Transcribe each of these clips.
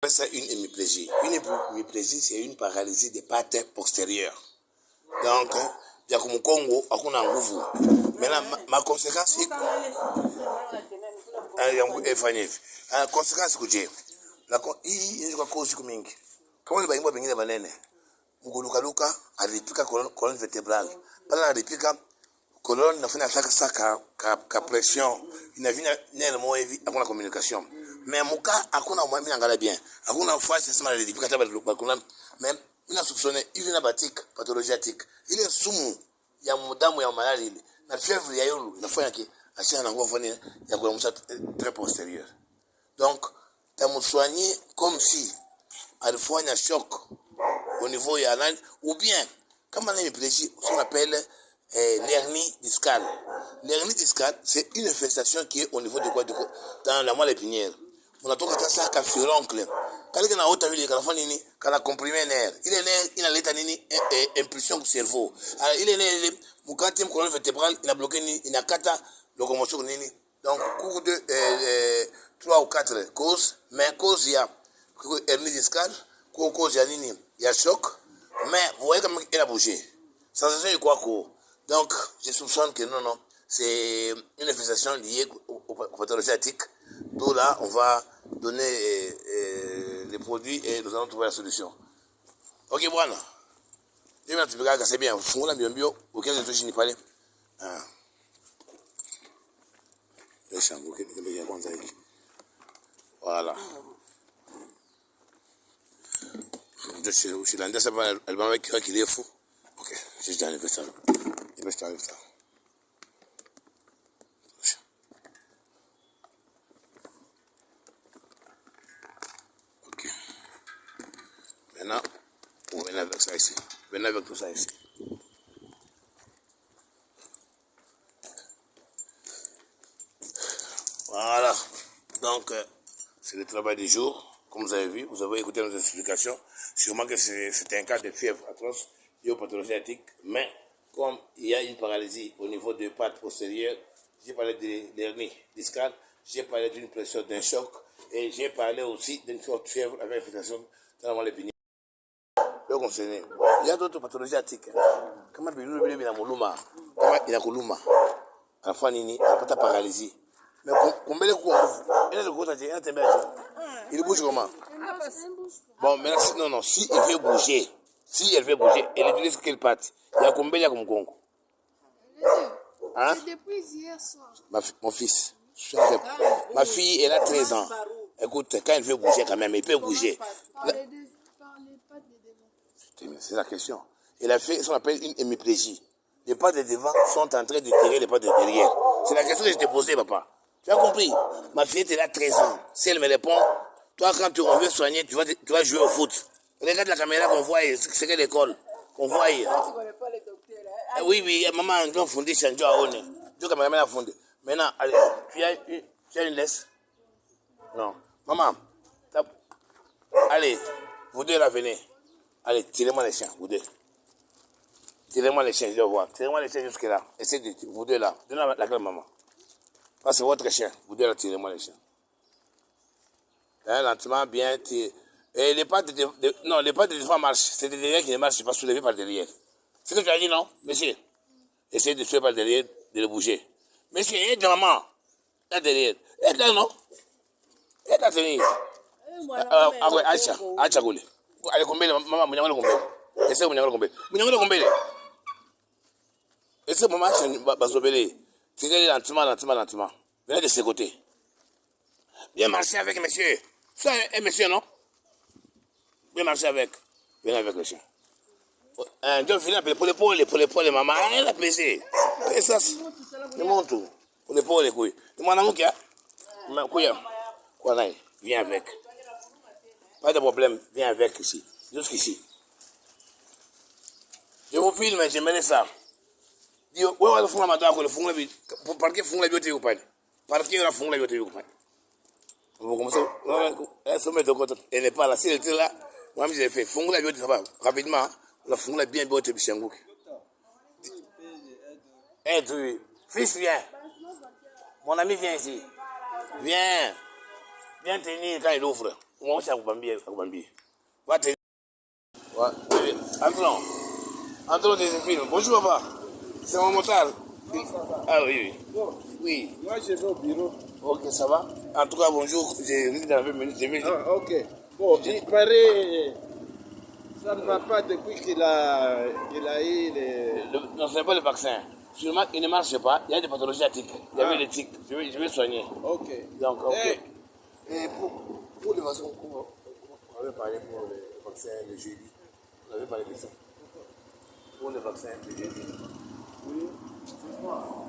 appelle ça une hémiplégie. Une hémiplégie, c'est une paralysie des pattes postérieures. Donc, il y a comme au Congo, on a un mouvement. Maintenant, ma conséquence, c'est la conséquence que j'ai. Il y a cause comme mingi. Comment il va y avoir une Muguluka, a répliqué colonne vertébrale. Pendant la réplique, colonne n'a fait attaque ça qu'à pression. Il n'a vu n'est le mot à la communication. Mais mon cas, à quoi on a moins bien. À quoi on a fait c'est ma réplique à la colonne. Mais il a soupçonné, il vient batique, pathologiatique. Il est soumou. Il y a mon dame ou il y a maladie. La fièvre, il y a eu la fois qui a acheté un engouement, il y a très postérieur. Donc, tu as soigné comme si, à la fois, il y a un choc au niveau anal, ou bien, comme on a une plaisir, ce qu'on appelle l'hernie discale. L'hernie discale, c'est une infestation qui est au niveau de quoi, dans la moelle épinière. On a tout ça qu'un furoncle. Quand il y a une autre ville, quand a comprimé nerf, il est né, il a l'état impulsion du cerveau. Alors, il est né, mon quatrième colonne vertébrale, il a bloqué, il a quatre locomotion. Donc, cours de 3 ou 4 causes, mais cause il y a hernie discale, cause il y a choc, mais vous voyez comment il a bougé. Sensation est quoi? Donc, je soupçonne que non, c'est une infestation liée aux pathologies éthiques. D'où là, on va donner les produits et nous allons trouver la solution. Ok, voilà. Je vais t'expliquer que c'est bien. Vous la bio, auquel je ne pas. Voilà. Je suis là, elle va avec qui il est fou. Ok, je vais enlever ça. Je vais enlever ça. Ok. Maintenant, on va avec ça ici. Venez avec tout ça ici. Voilà. Donc, c'est le travail du jour. Comme vous avez vu, vous avez écouté nos explications. Sûrement que c'est un cas de fièvre atroce lié aux pathologies éthiques. Mais, comme il y a une paralysie au niveau des pattes postérieures, j'ai parlé de l'hernie discale, j'ai parlé d'une pression, d'un choc, et j'ai parlé aussi d'une forte fièvre avec infiltration dans la moelle épinière. Il y a d'autres pathologies éthiques. Comment il y a Mouluma, comment il y a Kuluma, à la fois Nini, à la paralysie. Mais combien de coups il bouge comment? Bon, maintenant, non, si elle veut bouger, elle utilise quelle patte? Il y a combien comme Congo? Hein? Depuis hier soir. Mon fils, ma fille, elle a 13 ans. Écoute, quand elle veut bouger quand même, elle peut bouger. Par les pattes de devant. C'est la question. Elle a fait ce qu'on appelle une hémiplégie. Les pattes de devant sont en train de tirer les pattes de derrière. C'est la question que je t'ai posée, papa. Tu as compris? Ma fille, elle a 13 ans. Si elle me répond, toi, quand tu veux soigner, tu vas jouer au foot. Regarde la caméra qu'on voit, c'est quelle école qu'on voit. Tu connais pas les docteurs, hein? Oui, maman, on fondé chez Dieu à One. Dieu, caméra a fondé. Maintenant, allez, tu as une laisse? Non. Maman, allez, vous deux là, venez. Allez, tirez-moi les chiens, vous deux. Tirez-moi les chiens, je dois voir. Tirez-moi les chiens jusque là. Essayez de, vous deux là. Donnez la clé, maman. Parce que c'est votre chien. Vous deux là, tirez-moi les chiens. Hein, lentement, bien tiré. Et les pattes non, les pattes de devant marchent. C'est derrière qui ne marchent pas soulevées par derrière. C'est ce que tu as dit, non, monsieur? Essayez de soulever par derrière, de le bouger. Monsieur, aide maman. Là derrière. Aide là, non? Aide à tenir. Ah ouais, Acha Goulé. Allez, combien, maman, vous n'avez combien? Essayez, vous n'avez combien? Vous n'avez combien? Essayez, maman, Bazobélé. Tirez lentement. Venez de ce côté. Viens marcher avec monsieur. Ça, un monsieur, non? Viens marcher avec. Viens avec le chien. Je vais pour l'épaule, maman. Elle a plaisir. Et ça, c'est mon tour. Pour l'épaule, les couilles. Mon amour, qui a? Quoi, viens avec. Pas de problème, viens avec ici. Jusqu'ici. Je vous filme, je mets ça. Dis, où est-ce que vous faites le fond de la vie? Par quel fond de la vie vous parlez? Par quel fond de la vie vous parlez? Vous commencez, elle n'est pas là. Si elle était là, moi, j'ai fait fond de la vie, rapidement, la fond de la bien, bien, bien, aide, fils, viens. Mon ami, viens ici. Viens tenir quand il ouvre. Moi aussi, à Kubambi. Va te. Entrons. Entrons des films. Bonjour, papa. C'est mon motard. Ah oui, oui. Oui. Moi, je vais au bureau. Ok, ça va. En tout cas, bonjour. J'ai vu dans 20 minutes. Ah, ok. Bon, il paraît. Ça ne va pas depuis qu'il a eu les. Non, ce n'est pas le vaccin. Sûrement, il ne marche pas. Il y a des pathologies à tiques. Il y avait les tiques. Je vais soigner. Ok. Donc, ok. Et pour le vaccin, on avait parlé pour le vaccin le jeudi. On avait parlé de ça. Pour le vaccin le jeudi. Oui.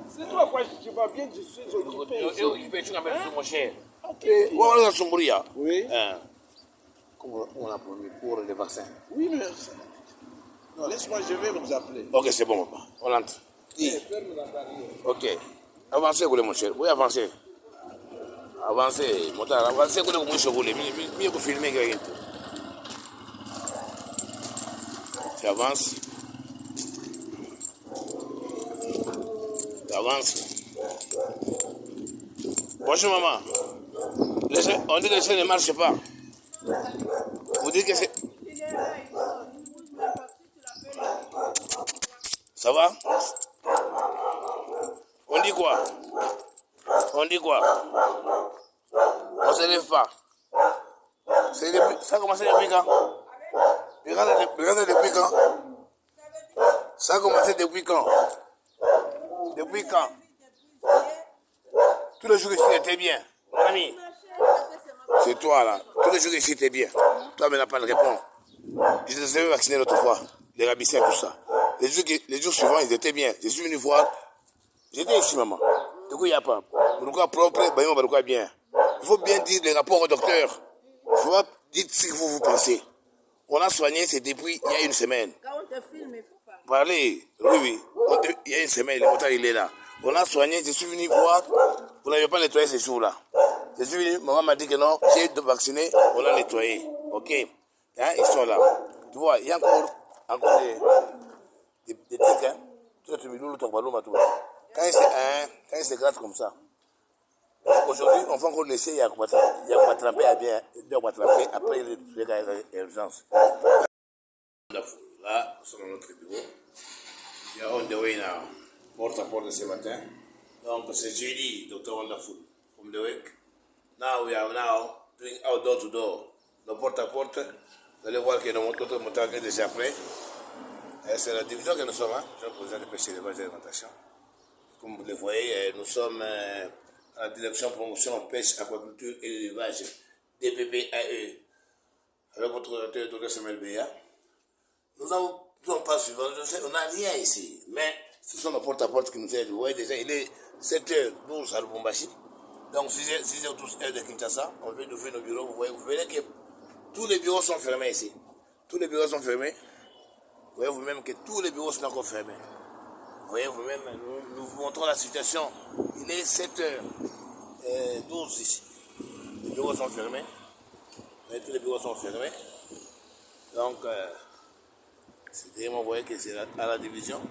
C'est toi, quoi, tu vas bien, je suis occupé. Tu n'appelles pas mon cher. Ok. On va Sombouria. Oui. Comment on a promis pour le vaccin. Oui, mais. Non, laisse-moi, je vais vous appeler. Ok, c'est bon, papa. On entre. Dis. Ferme la barrière. Ok. Avancez, mon cher. Oui, avancez. Avancez, motard. Avancez, vous pouvez vous mieux que filmer quelqu'un. Tu avances. Tu avances. Bonjour, maman. On dit que le chien ne marche pas. Vous dites que c'est. Ça va? On dit quoi? On dit quoi? On se lève pas. Ça a commencé depuis quand? Regardez depuis quand? Ça a commencé depuis quand? Depuis quand? Tous les jours ici était bien. Mon ami. C'est toi là. Tous les jours ici était bien. Toi mais n'a pas de réponse. Je les avais vaccinés l'autre fois. Les rabissins, tout ça. Les jours suivants, ils étaient bien. Je suis venu voir. J'étais ici, maman. Du coup, il n'y a pas. Pourquoi propre, pourquoi bien. Il faut bien dire les rapports au docteur. Il faut pas dire ce que vous pensez. On a soigné, c'est depuis il y a une semaine. Quand on te filme, il faut pas. Parlez, oui. Il y a une semaine, le motard, il est là. On a soigné, je suis venu voir. Vous n'avez pas nettoyé ces jours-là. Je suis venu, maman m'a dit que non, j'ai de vacciner, on l'a nettoyé. Ok. Hein, ils sont là. Tu vois, il y a encore des tics, hein. Quand il se gratte comme ça. Aujourd'hui, on va encore laisser, il y a quoi attraper à bien, après il y a l'urgence. Là, nous sommes dans notre bureau. We are on the way now, porte à porte ce matin. Donc, c'est jeudi, Dr. Wonderful, from the week. Now, we are now doing outdoor to door. Le porte à porte, vous allez voir que notre moteur est déjà prêt. C'est la division que nous sommes, hein. Je suis le président de pêche, élevage et alimentation. Comme vous le voyez, nous sommes à la direction promotion pêche, aquaculture et élevage, DPPAE, avec votre directeur, Dr. Samuel Béa. Nous n'avons pas suivi, on n'a rien ici, mais ce sont nos porte-à-porte qui nous aident. Vous voyez déjà, il est 7h12 à Lubumbashi, donc 6h12 de Kinshasa. On vient d'ouvrir nos bureaux, vous verrez que tous les bureaux sont fermés ici. Tous les bureaux sont fermés. Vous voyez vous-même que tous les bureaux sont encore fermés. Vous voyez vous-même, nous vous montrons la situation. Il est 7h12 ici. Les bureaux sont fermés. Vous voyez, tous les bureaux sont fermés. Donc, c'est vraiment, vous voyez que c'est à la division.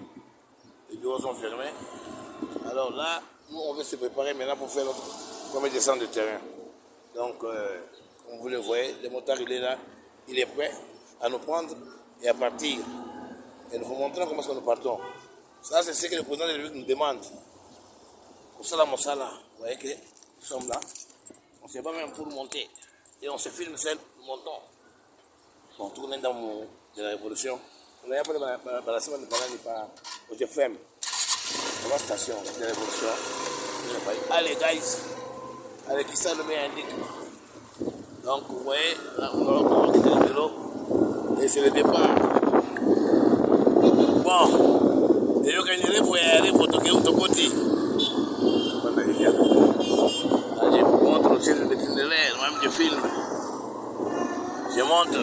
Les bureaux sont fermés. Alors là, nous, on veut se préparer maintenant pour faire notre premier descente de terrain. Donc, comme vous le voyez, le motard, il est là. Il est prêt à nous prendre et à partir. Et nous vous montrons comment est-ce que nous partons. Ça, c'est ce que le président de la République nous demande. Pour ça, vous voyez que nous sommes là. On ne sait pas même pour monter. Et on se filme seul, nous montons. On tourne dans de la révolution. On n'a pas de la semaine de par au GFM. On va station de la révolution. Allez, guys. Allez, qui ça le met indique. Donc, vous voyez, là, on va quitter le vélo. Et c'est le départ. Bon, je gagnerai pour y aller pour toquer au côté. Je montre aussi le itinéraire, même je filme. Je montre.